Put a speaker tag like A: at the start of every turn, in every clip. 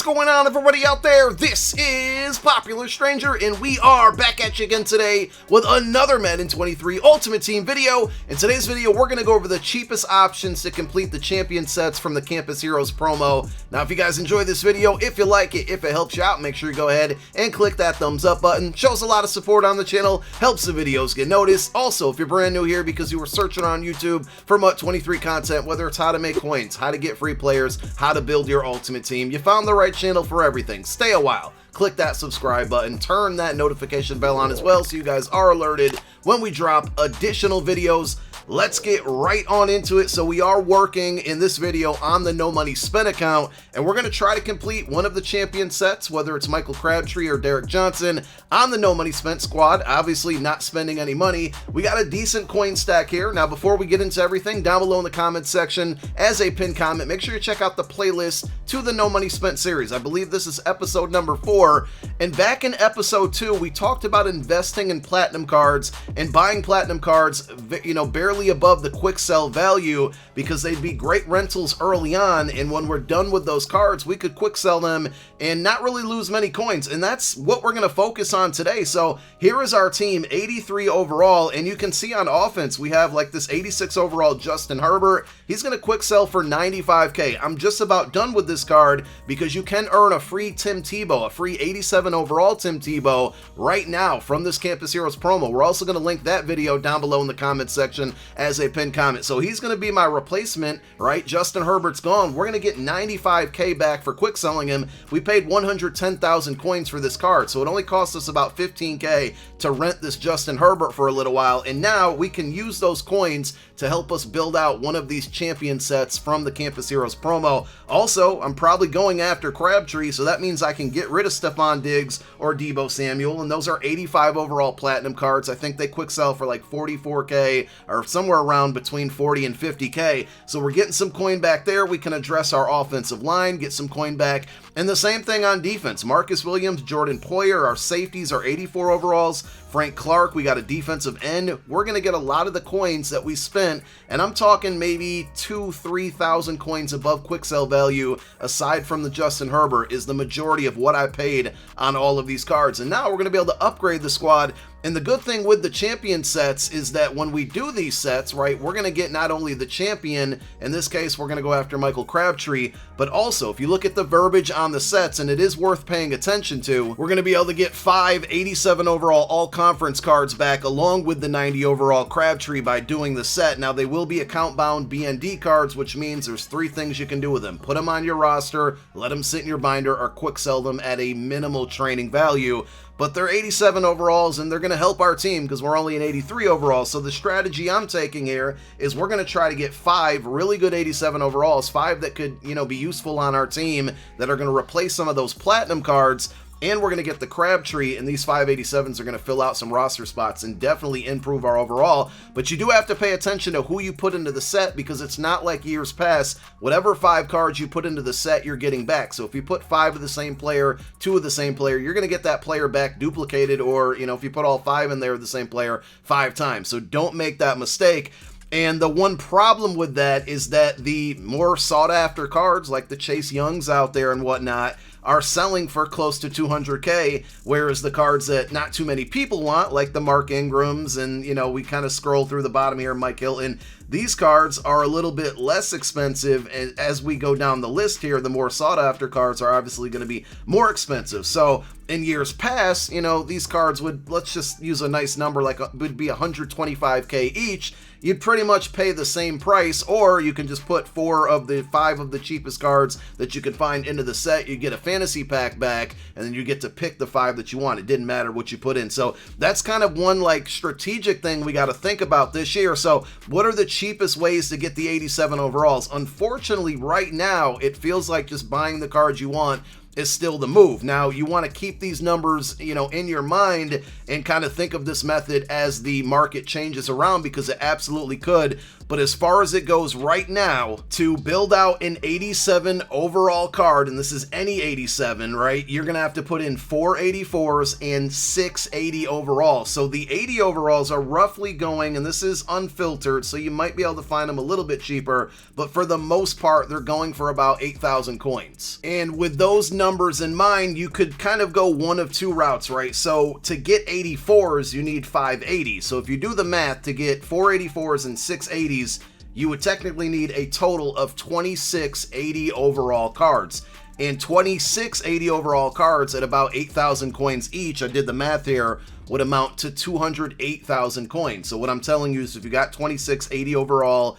A: going on, everybody out there? This is Popular Stranger, and we are back at you again today with another Madden 23 Ultimate Team video. In today's video, we're going to go over the cheapest options to complete the champion sets from the Campus Heroes promo. Now, if you guys enjoy this video, if you like it, if it helps you out, make sure you go ahead and click that thumbs up button. Shows a lot of support on the channel, helps the videos get noticed. Also, if you're brand new here because you were searching on YouTube for MUT 23 content, whether it's how to make coins, how to get free players, how to build your ultimate team, you found the right channel for everything. Stay a while, click that subscribe button, turn that notification bell on as well so you guys are alerted when we drop additional videos. Let's get right on into it. So we are working in this video on the no money spent account, and we're going to try to complete one of the champion sets, whether it's Michael Crabtree or Derek Johnson, on the no money spent squad. Obviously not spending any money. We got a decent coin stack here. Now, before we get into everything, down below in the comments section as a pinned comment, make sure you check out the playlist to the no money spent series. I believe this is episode number 4, and back in episode 2 we talked about investing in platinum cards and buying platinum cards, you know, barely above the quick sell value, because they'd be great rentals early on, and when we're done with those cards we could quick sell them and not really lose many coins. And that's what we're going to focus on today. So here is our team, 83 overall, and you can see on offense we have like this 86 overall Justin Herbert. He's going to quick sell for 95k. I'm just about done with this card because you can earn a free Tim Tebow, a free 87 overall Tim Tebow right now from this Campus Heroes promo. We're also going to link that video down below in the comment section as a pinned comment. So he's going to be my replacement, right? Justin Herbert's gone. We're going to get 95k back for quick selling him. We paid 110,000 coins for this card, so it only cost us about 15k to rent this Justin Herbert for a little while, and now we can use those coins to help us build out one of these champion sets from the Campus Heroes promo. Also, I'm probably going after Crabtree, so that means I can get rid of Stephon Diggs or Deebo Samuel, and those are 85 overall platinum cards. I think they quick sell for like 44k or somewhere around between 40 and 50k. So we're getting some coin back there. We can address our offensive line, get some coin back. And the same thing on defense. Marcus Williams, Jordan Poyer, our safeties are 84 overalls. Frank Clark, we got a defensive end. We're going to get a lot of the coins that we spent, and I'm talking maybe 2,000-3,000 coins above quick sell value, aside from the Justin Herbert, is the majority of what I paid on all of these cards. And now we're going to be able to upgrade the squad. And the good thing with the champion sets is that when we do these sets, right, we're going to get not only the champion, in this case we're going to go after Michael Crabtree, but also if you look at the verbiage on the sets, and it is worth paying attention to, we're going to be able to get 5 87 overall all-conference cards back along with the 90 overall Crabtree by doing the set. Now they will be account-bound BND cards, which means there's 3 things you can do with them. Put them on your roster, let them sit in your binder, or quick sell them at a minimal training value. But they're 87 overalls, and they're going to help our team because we're only an 83 overall. So the strategy I'm taking here is we're going to try to get 5 really good 87 overalls, 5 that could, you know, be useful on our team, that are going to replace some of those platinum cards. And we're going to get the Crabtree, and these 587s are going to fill out some roster spots and definitely improve our overall. But you do have to pay attention to who you put into the set, because it's not like years past. Whatever 5 cards you put into the set, you're getting back. So if you put 5 of the same player, 2 of the same player, you're going to get that player back duplicated, or, you know, if you put all 5 in there of the same player 5 times. So don't make that mistake. And the one problem with that is that the more sought after cards, like the Chase Youngs out there and whatnot, are selling for close to 200k, whereas the cards that not too many people want, like the Mark Ingrams, and, you know, we kind of scroll through the bottom here, Mike Hilton, these cards are a little bit less expensive. And as we go down the list here, the more sought after cards are obviously going to be more expensive. So in years past, you know, these cards would, let's just use a nice number, like would be 125k each. You'd pretty much pay the same price, or you can just put 5 of the cheapest cards that you can find into the set. You get a fantasy pack back, and then you get to pick the 5 that you want. It didn't matter what you put in. So that's kind of one like strategic thing we got to think about this year. So what are the cheapest ways to get the 87 overalls? Unfortunately, right now, it feels like just buying the cards you want is still the move. Now, you want to keep these numbers, you know, in your mind and kind of think of this method as the market changes around, because it absolutely could. But as far as it goes right now, to build out an 87 overall card, and this is any 87, right, you're gonna have to put in 4 84s and 6 80 overall. So the 80 overalls are roughly going, and this is unfiltered, so you might be able to find them a little bit cheaper, but for the most part, they're going for about 8,000 coins. And with those numbers in mind, you could kind of go one of two routes, right? So to get 84s, you need 580s. So if you do the math, to get 4 84s and 6 80s, you would technically need a total of 26 80 overall cards. And 26 80 overall cards at about 8,000 coins each, I did the math here, would amount to 208,000 coins. So what I'm telling you is if you got 26 80 overall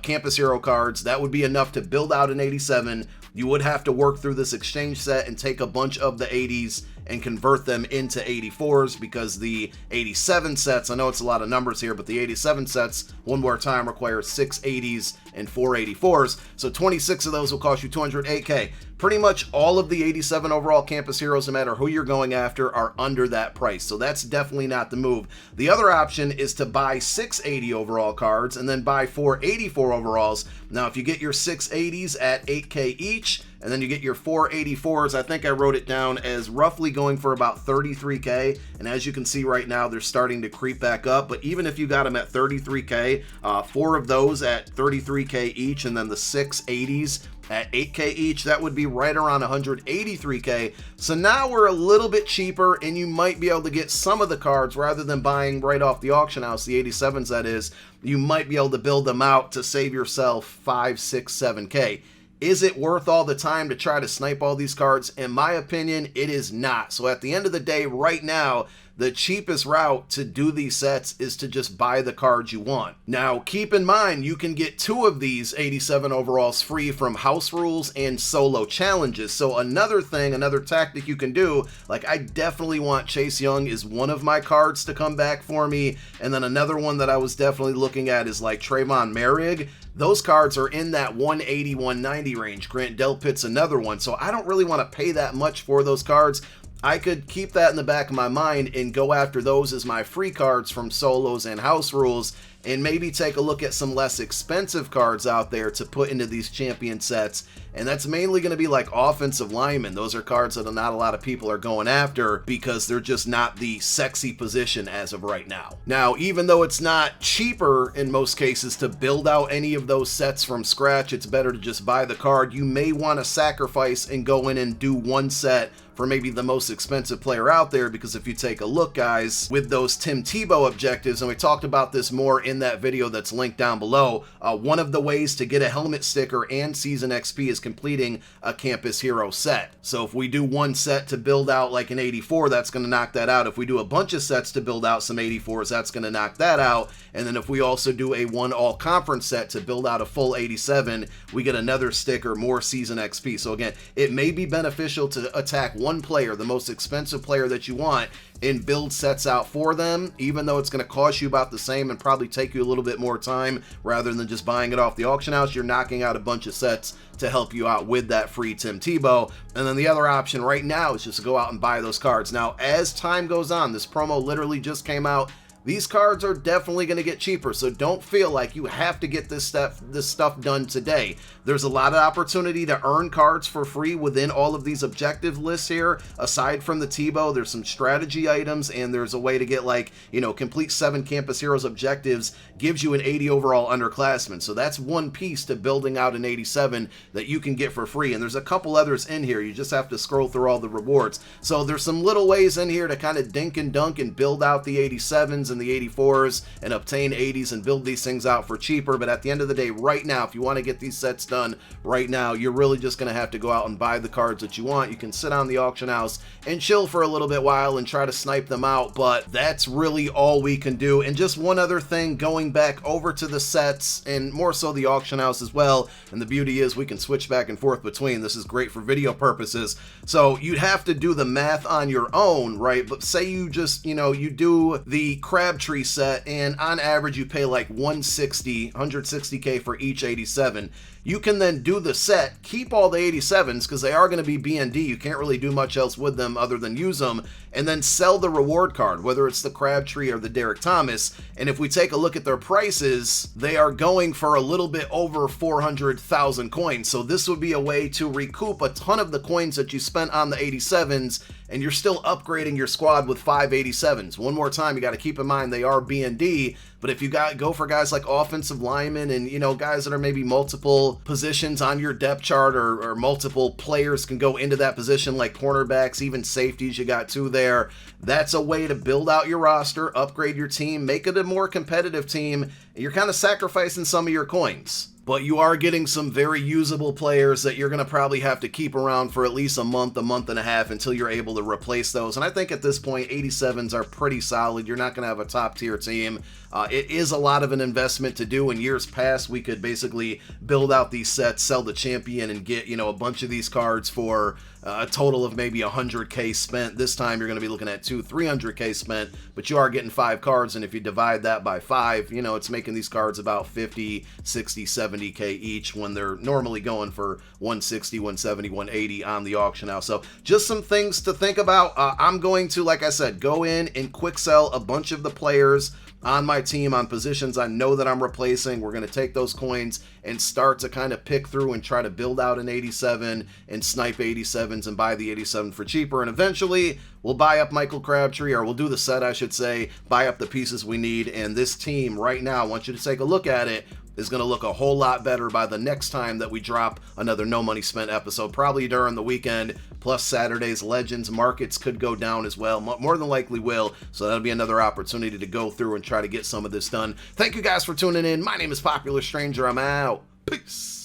A: Campus Hero cards, that would be enough to build out an 87. You would have to work through this exchange set and take a bunch of the 80s and convert them into 84s, because the 87 sets, I know it's a lot of numbers here, but the 87 sets, one more time, require 6 80s and 4 84s. So 26 of those will cost you 208K. Pretty much all of the 87 overall Campus Heroes, no matter who you're going after, are under that price. So that's definitely not the move. The other option is to buy 6 80 overall cards and then buy 4 84 overalls. Now, if you get your 6 80s at 8K each, and then you get your 4 84s, I think I wrote it down as roughly going for about 33K. And as you can see right now, they're starting to creep back up. But even if you got them at 33K, 4 of those at 33K each, and then the 6 80s at 8K each, that would be right around 183K. So now we're a little bit cheaper, and you might be able to get some of the cards rather than buying right off the auction house, the 87s that is. You might be able to build them out to save yourself 5, 6, 7K. Is it worth all the time to try to snipe all these cards? In my opinion, it is not. So at the end of the day, right now, the cheapest route to do these sets is to just buy the cards you want. Now, keep in mind, you can get 2 of these 87 overalls free from house rules and solo challenges. So another thing, another tactic you can do, like I definitely want Chase Young is one of my cards to come back for me. And then another one that I was definitely looking at is like Trayvon Merrick. Those cards are in that 180, 190 range. Grant Delpit's another one. So I don't really want to pay that much for those cards. I could keep that in the back of my mind and go after those as my free cards from solos and house rules, and maybe take a look at some less expensive cards out there to put into these champion sets. And that's mainly going to be like offensive linemen. Those are cards that not a lot of people are going after because they're just not the sexy position as of right now. Now, even though it's not cheaper in most cases to build out any of those sets from scratch, it's better to just buy the card. You may want to sacrifice and go in and do one set for maybe the most expensive player out there, because if you take a look, guys, with those Tim Tebow objectives, and we talked about this more in that video that's linked down below, one of the ways to get a helmet sticker and season XP is completing a Campus Hero set. So if we do one set to build out like an 84, that's going to knock that out. If we do a bunch of sets to build out some 84s, that's going to knock that out. And then if we also do a one all conference set to build out a full 87, we get another sticker, more season XP. So again, it may be beneficial to attack one player, the most expensive player that you want, and build sets out for them, even though it's going to cost you about the same and probably take you a little bit more time. Rather than just buying it off the auction house, you're knocking out a bunch of sets to help you out with that free Tim Tebow. And then the other option right now is just to go out and buy those cards. Now, as time goes on, this promo literally just came out. These cards are definitely going to get cheaper, so don't feel like you have to get this stuff done today. There's a lot of opportunity to earn cards for free within all of these objective lists here. Aside from the Tebow, there's some strategy items, and there's a way to get, like, you know, complete 7 Campus Heroes objectives gives you an 80 overall underclassman. So that's one piece to building out an 87 that you can get for free. And there's a couple others in here. You just have to scroll through all the rewards. So there's some little ways in here to kind of dink and dunk and build out the 87s and the 84s and obtain 80s and build these things out for cheaper. But at the end of the day, right now, if you want to get these sets done right now, you're really just going to have to go out and buy the cards that you want. You can sit on the auction house and chill for a little bit while and try to snipe them out, but that's really all we can do. And just one other thing, going back over to the sets and more so the auction house as well, and the beauty is we can switch back and forth between. This is great for video purposes. So you'd have to do the math on your own, right? But say you just, you know, you do the Crabtree set and on average you pay like 160K for each 87. you can then do the set, keep all the 87s because they are going to be BND. You can't really do much else with them other than use them, and then sell the reward card, whether it's the Crabtree or the Derek Thomas. And if we take a look at their prices, they are going for a little bit over 400,000 coins. So this would be a way to recoup a ton of the coins that you spent on the 87s, and you're still upgrading your squad with 5 87s. One more time, you got to keep in mind they are BND, but if you go for guys like offensive linemen and, you know, guys that are maybe multiple positions on your depth chart, or multiple players can go into that position like cornerbacks, even safeties, you got 2 there. That's a way to build out your roster, upgrade your team, make it a more competitive team, and you're kind of sacrificing some of your coins. But you are getting some very usable players that you're going to probably have to keep around for at least a month and a half until you're able to replace those. And I think at this point, 87s are pretty solid. You're not going to have a top tier team. It is a lot of an investment to do. In years past, we could basically build out these sets, sell the champion, and get, you know, a bunch of these cards for a total of maybe 100K spent. This time you're going to be looking at 300K spent, but you are getting 5 cards, and if you divide that by 5, you know, it's making these cards about 50, 60, 70K each when they're normally going for 160, 170, 180 on the auction house. So just some things to think about. I'm going to, like I said, go in and quick sell a bunch of the players on my team on positions I know that I'm replacing. We're going to take those coins and start to kind of pick through and try to build out an 87 and snipe 87s and buy the 87 for cheaper. And eventually we'll buy up Michael Crabtree, or we'll do the set, I should say, buy up the pieces we need. And this team right now, I want you to take a look at it, is going to look a whole lot better by the next time that we drop another No Money Spent episode, probably during the weekend. Plus Saturday's Legends markets could go down as well, more than likely will, so that'll be another opportunity to go through and try to get some of this done. Thank you guys for tuning in. My name is Popular Stranger. I'm out. Peace.